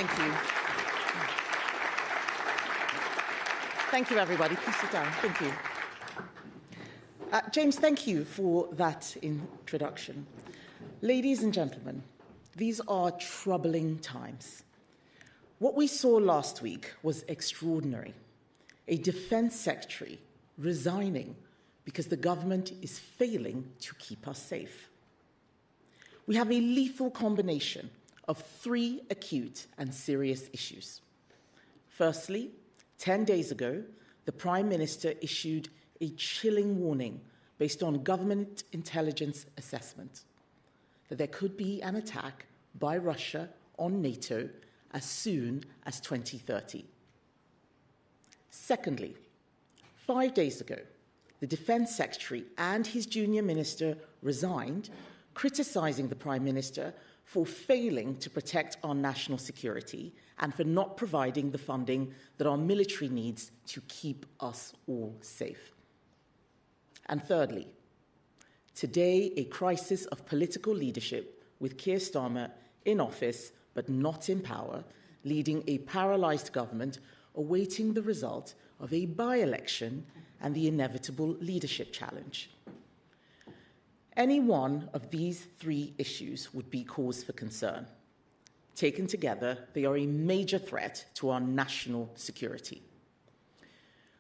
Thank you. Thank you, everybody. Please sit down. Thank you. James, thank you for that introduction. Ladies and gentlemen, these are troubling times. What we saw last week was extraordinary. A defence secretary resigning because the government is failing to keep us safe. We have a lethal combination of three acute and serious issues. Firstly, 10 days ago, the Prime Minister issued a chilling warning based on government intelligence assessment that there could be an attack by Russia on NATO as soon as 2030. Secondly, 5 days ago, the Defence Secretary and his junior minister resigned, criticising the Prime Minister for failing to protect our national security and for not providing the funding that our military needs to keep us all safe. And thirdly, today a crisis of political leadership with Keir Starmer in office but not in power, leading a paralysed government awaiting the result of a by-election and the inevitable leadership challenge. Any one of these three issues would be cause for concern. Taken together, they are a major threat to our national security.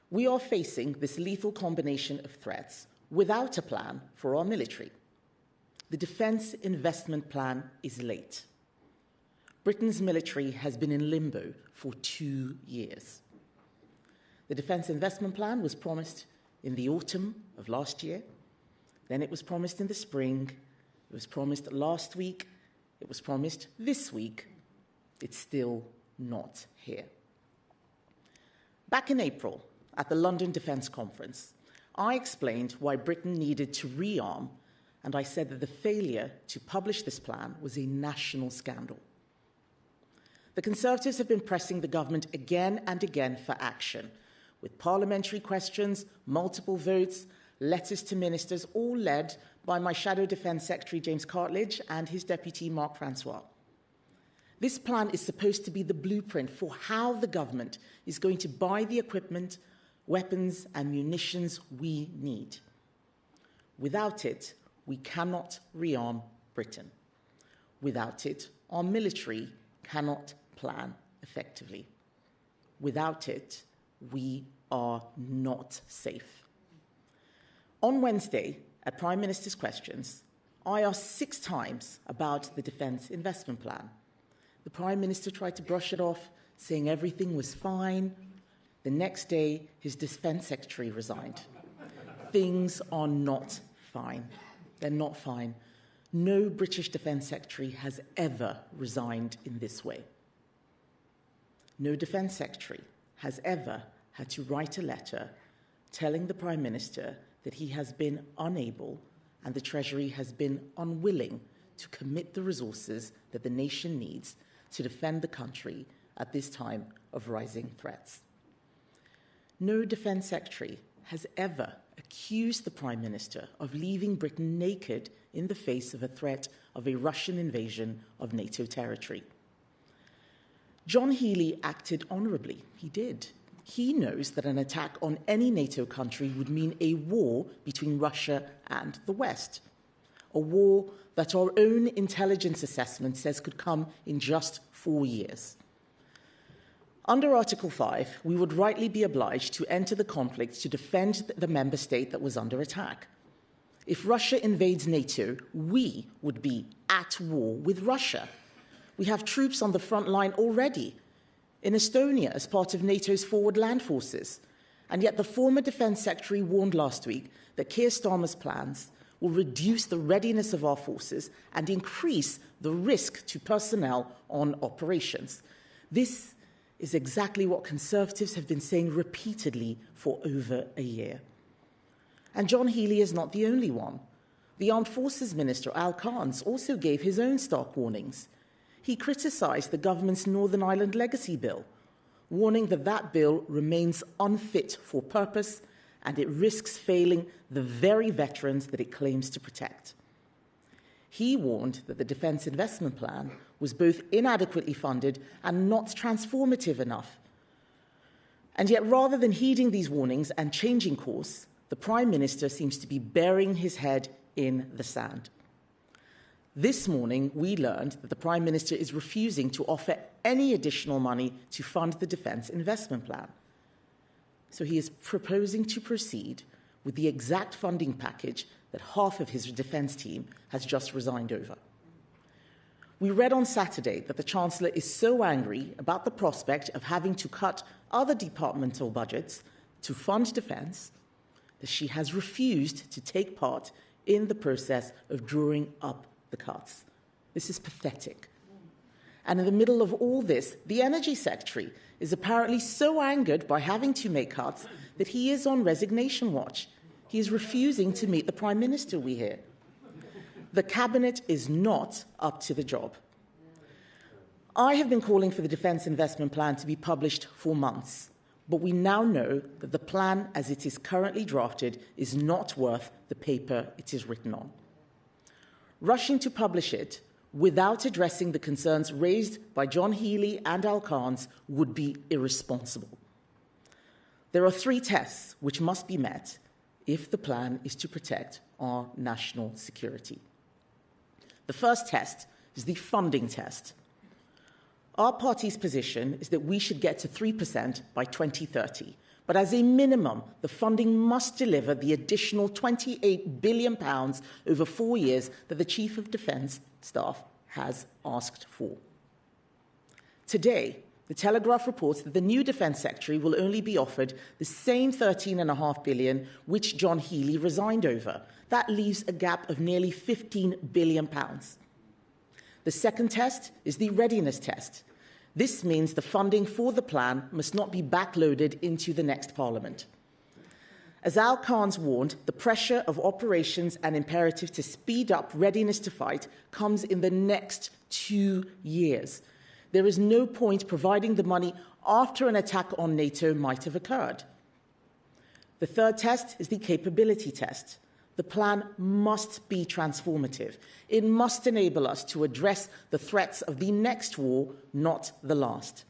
We are facing this lethal combination of threats without a plan for our military. The Defence Investment Plan is late. Britain's military has been in limbo for 2 years. The Defence Investment Plan was promised in the autumn of last year. Then it was promised in the spring. It was promised last week. It was promised this week. It's still not here. Back in April, at the London Defence Conference, I explained why Britain needed to rearm, and I said that the failure to publish this plan was a national scandal. The Conservatives have been pressing the government again and again for action, with parliamentary questions, multiple votes, letters to ministers, all led by my Shadow Defence Secretary James Cartledge and his deputy Mark Francois. This plan is supposed to be the blueprint for how the government is going to buy the equipment, weapons and munitions we need. Without it, we cannot rearm Britain. Without it, our military cannot plan effectively. Without it, we are not safe. On Wednesday, at Prime Minister's questions, I asked 6 times about the Defence Investment Plan. The Prime Minister tried to brush it off, saying everything was fine. The next day, his Defence Secretary resigned. Things are not fine. They're not fine. No British Defence Secretary has ever resigned in this way. No Defence Secretary has ever had to write a letter telling the Prime Minister that he has been unable and the Treasury has been unwilling to commit the resources that the nation needs to defend the country at this time of rising threats. No Defence Secretary has ever accused the Prime Minister of leaving Britain naked in the face of a threat of a Russian invasion of NATO territory. John Healey acted honourably. He did. He knows that an attack on any NATO country would mean a war between Russia and the West, a war that our own intelligence assessment says could come in just 4 years. Under Article 5, we would rightly be obliged to enter the conflict to defend the member state that was under attack. If Russia invades NATO, we would be at war with Russia. We have troops on the front line already, in Estonia as part of NATO's forward land forces. And yet the former Defence Secretary warned last week that Keir Starmer's plans will reduce the readiness of our forces and increase the risk to personnel on operations. This is exactly what Conservatives have been saying repeatedly for over a year. And John Healey is not the only one. The Armed Forces Minister, Al Carnes, also gave his own stark warnings. He criticised the government's Northern Ireland Legacy Bill, warning that that bill remains unfit for purpose and it risks failing the very veterans that it claims to protect. He warned that the Defence Investment Plan was both inadequately funded and not transformative enough. And yet, rather than heeding these warnings and changing course, the Prime Minister seems to be burying his head in the sand. This morning, we learned that the Prime Minister is refusing to offer any additional money to fund the Defence Investment Plan. So he is proposing to proceed with the exact funding package that half of his defence team has just resigned over. We read on Saturday that the Chancellor is so angry about the prospect of having to cut other departmental budgets to fund defence that she has refused to take part in the process of drawing up the cuts. This is pathetic. And in the middle of all this, the Energy Secretary is apparently so angered by having to make cuts that he is on resignation watch. He is refusing to meet the Prime Minister, we hear. The Cabinet is not up to the job. I have been calling for the Defence Investment Plan to be published for months, but we now know that the plan as it is currently drafted is not worth the paper it is written on. Rushing to publish it without addressing the concerns raised by John Healey and Al Khan's would be irresponsible. There are 3 tests which must be met if the plan is to protect our national security. The first test is the funding test. Our party's position is that we should get to 3% by 2030, but as a minimum, the funding must deliver the additional £28 billion over 4 years that the Chief of Defence Staff has asked for. Today, the Telegraph reports that the new Defence Secretary will only be offered the same £13.5 billion which John Healey resigned over. That leaves a gap of nearly £15 billion. The second test is the readiness test. This means the funding for the plan must not be backloaded into the next Parliament. As Al Khan's warned, the pressure of operations and imperative to speed up readiness to fight comes in the next 2 years. There is no point providing the money after an attack on NATO might have occurred. The third test is the capability test. The plan must be transformative. It must enable us to address the threats of the next war, not the last.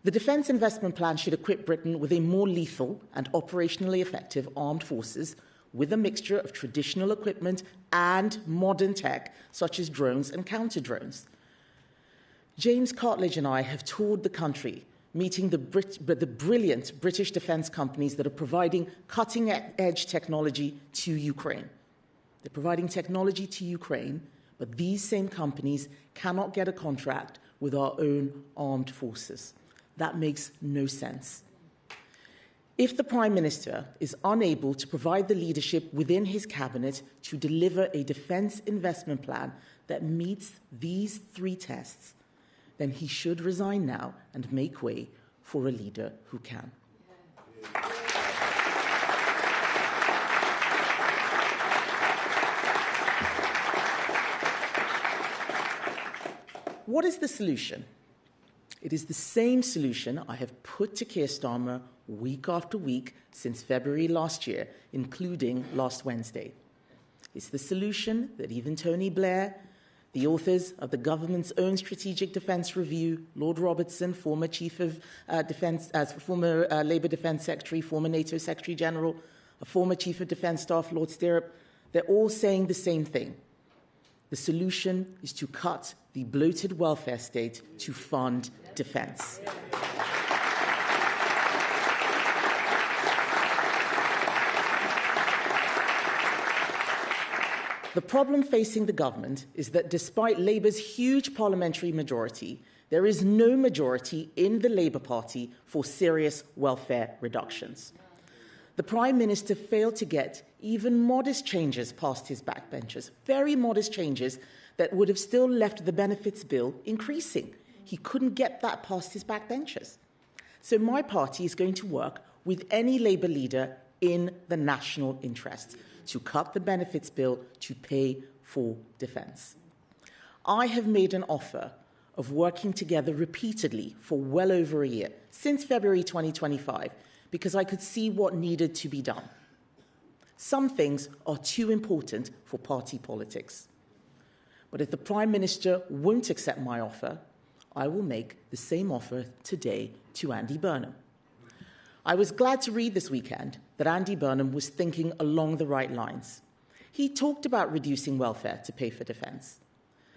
The Defence Investment Plan should equip Britain with a more lethal and operationally effective armed forces with a mixture of traditional equipment and modern tech, such as drones and counter-drones. James Cartledge and I have toured the country, meeting the brilliant British defence companies that are providing cutting-edge technology to Ukraine. They're providing technology to Ukraine, but these same companies cannot get a contract with our own armed forces. That makes no sense. If the Prime Minister is unable to provide the leadership within his cabinet to deliver a defence investment plan that meets these 3 tests, then he should resign now and make way for a leader who can. What is the solution? It is the same solution I have put to Keir Starmer week after week since February last year, including last Wednesday. It's the solution that even Tony Blair, the authors of the government's own strategic defence review, Lord Robertson, former chief of defence, former Labour Defence Secretary, former NATO Secretary General, a former chief of defence staff, Lord Stirrup, they're all saying the same thing. The solution is to cut the bloated welfare state to fund defence. The problem facing the government is that despite Labour's huge parliamentary majority, there is no majority in the Labour Party for serious welfare reductions. The Prime Minister failed to get even modest changes past his backbenchers, very modest changes that would have still left the benefits bill increasing. He couldn't get that past his backbenchers. So my party is going to work with any Labour leader in the national interest to cut the benefits bill to pay for defence. I have made an offer of working together repeatedly for well over a year, since February 2025, because I could see what needed to be done. Some things are too important for party politics. But if the Prime Minister won't accept my offer, I will make the same offer today to Andy Burnham. I was glad to read this weekend that Andy Burnham was thinking along the right lines. He talked about reducing welfare to pay for defence.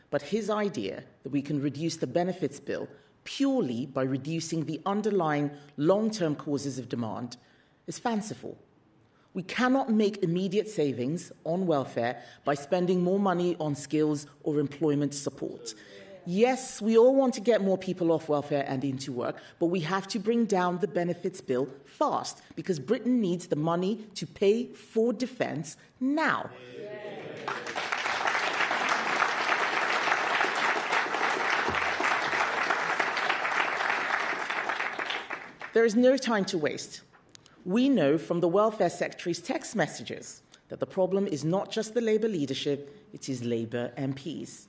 But his idea that we can reduce the benefits bill purely by reducing the underlying long-term causes of demand is fanciful. We cannot make immediate savings on welfare by spending more money on skills or employment support. Yes, we all want to get more people off welfare and into work, but we have to bring down the benefits bill fast because Britain needs the money to pay for defence now. There is no time to waste. We know from the Welfare Secretary's text messages that the problem is not just the Labour leadership, it is Labour MPs.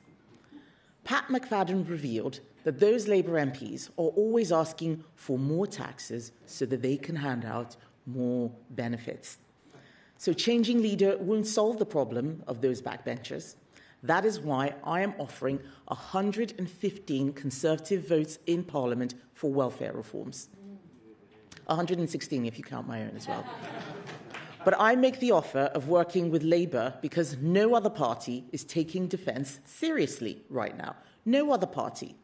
Pat McFadden revealed that those Labour MPs are always asking for more taxes so that they can hand out more benefits. So changing leader won't solve the problem of those backbenchers. That is why I am offering 115 Conservative votes in Parliament for welfare reforms. 116 if you count my own as well. But I make the offer of working with Labour because no other party is taking defence seriously right now. No other party.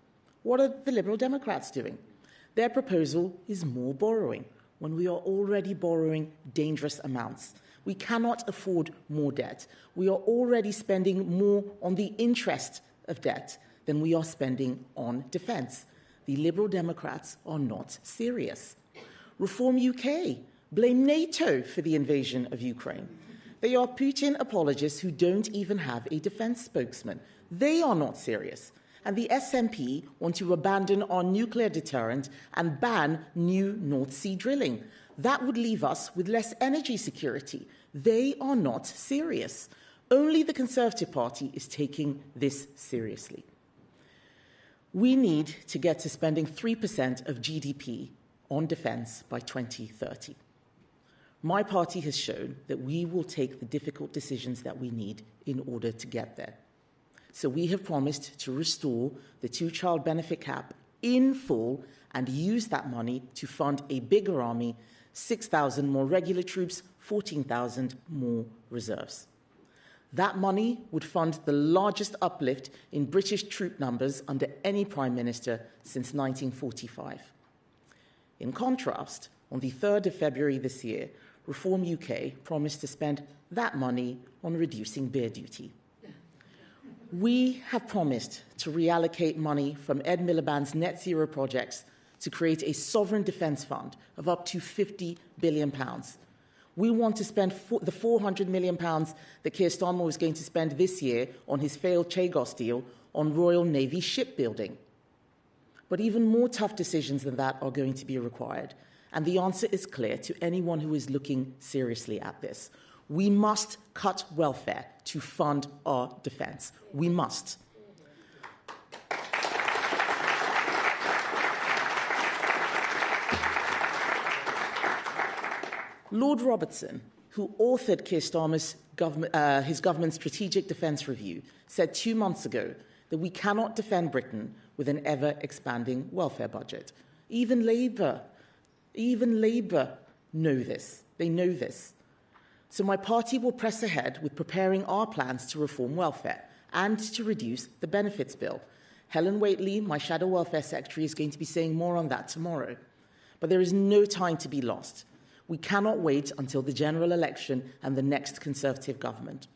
What are the Liberal Democrats doing? Their proposal is more borrowing when we are already borrowing dangerous amounts. We cannot afford more debt. We are already spending more on the interest of debt than we are spending on defence. The Liberal Democrats are not serious. Reform UK. Blame NATO for the invasion of Ukraine. They are Putin apologists who don't even have a defence spokesman. They are not serious. And the SNP want to abandon our nuclear deterrent and ban new North Sea drilling. That would leave us with less energy security. They are not serious. Only the Conservative Party is taking this seriously. We need to get to spending 3% of GDP on defence by 2030. My party has shown that we will take the difficult decisions that we need in order to get there. So we have promised to restore the two-child benefit cap in full and use that money to fund a bigger army, 6,000 more regular troops, 14,000 more reserves. That money would fund the largest uplift in British troop numbers under any Prime Minister since 1945. In contrast, on the 3rd of February this year, Reform UK promised to spend that money on reducing beer duty. We have promised to reallocate money from Ed Miliband's net zero projects to create a sovereign defence fund of up to £50 billion. We want to spend the £400 million that Keir Starmer was going to spend this year on his failed Chagos deal on Royal Navy shipbuilding. But even more tough decisions than that are going to be required. And the answer is clear to anyone who is looking seriously at this. We must cut welfare to fund our defence. We must. Lord Robertson, who authored Keir Starmer's his government's strategic defence review, said 2 months ago that we cannot defend Britain with an ever-expanding welfare budget. Even Labour know this. They know this. So my party will press ahead with preparing our plans to reform welfare and to reduce the benefits bill. Helen Whately, my Shadow Welfare Secretary, is going to be saying more on that tomorrow. But there is no time to be lost. We cannot wait until the general election and the next Conservative government.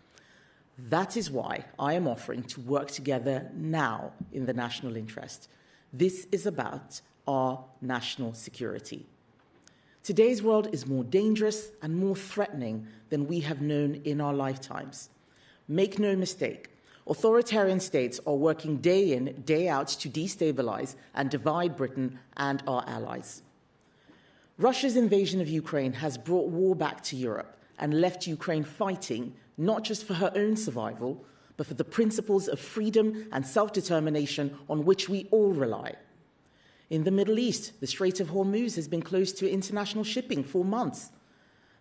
That is why I am offering to work together now in the national interest. This is about our national security. Today's world is more dangerous and more threatening than we have known in our lifetimes. Make no mistake, authoritarian states are working day in, day out to destabilize and divide Britain and our allies. Russia's invasion of Ukraine has brought war back to Europe and left Ukraine fighting not just for her own survival, but for the principles of freedom and self-determination on which we all rely. In the Middle East, the Strait of Hormuz has been closed to international shipping for months.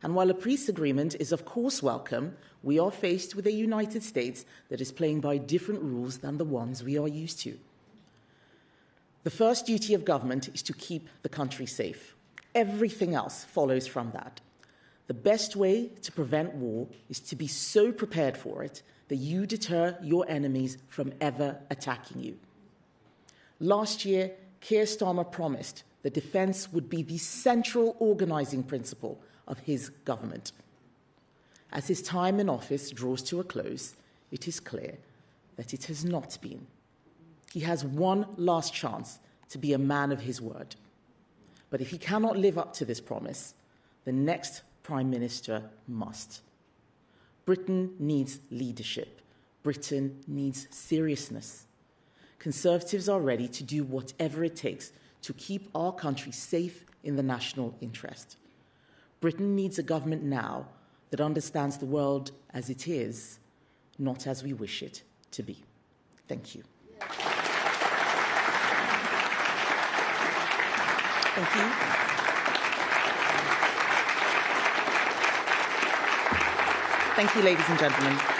And while a peace agreement is of course welcome, we are faced with a United States that is playing by different rules than the ones we are used to. The first duty of government is to keep the country safe. Everything else follows from that. The best way to prevent war is to be so prepared for it that you deter your enemies from ever attacking you. Last year, Keir Starmer promised that defence would be the central organising principle of his government. As his time in office draws to a close, it is clear that it has not been. He has one last chance to be a man of his word. But if he cannot live up to this promise, the next Prime Minister must. Britain needs leadership. Britain needs seriousness. Conservatives are ready to do whatever it takes to keep our country safe in the national interest. Britain needs a government now that understands the world as it is, not as we wish it to be. Thank you. Thank you. Thank you, ladies and gentlemen.